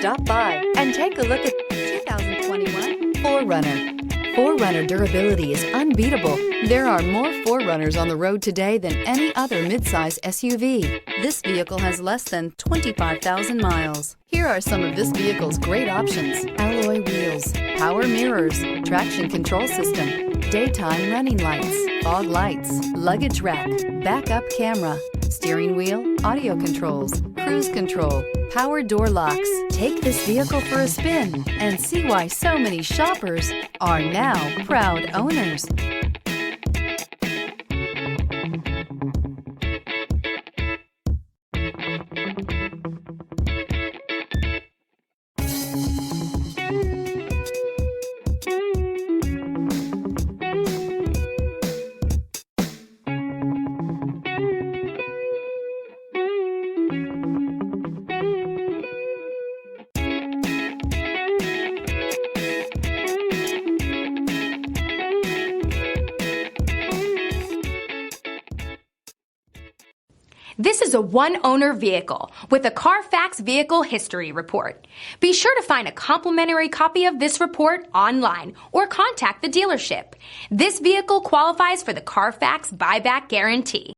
Stop by and take a look at 2021 4Runner. 4Runner durability is unbeatable. There are more 4Runners on the road today than any other midsize SUV. This vehicle has less than 25,000 miles. Here are some of this vehicle's great options: alloy wheels, power mirrors, traction control system, daytime running lights, fog lights, luggage rack, backup camera, steering wheel audio controls, cruise control, power door locks. Take this vehicle for a spin and see why so many shoppers are now proud owners. This is a one-owner vehicle with a Carfax Vehicle History Report. Be sure to find a complimentary copy of this report online or contact the dealership. This vehicle qualifies for the Carfax Buyback Guarantee.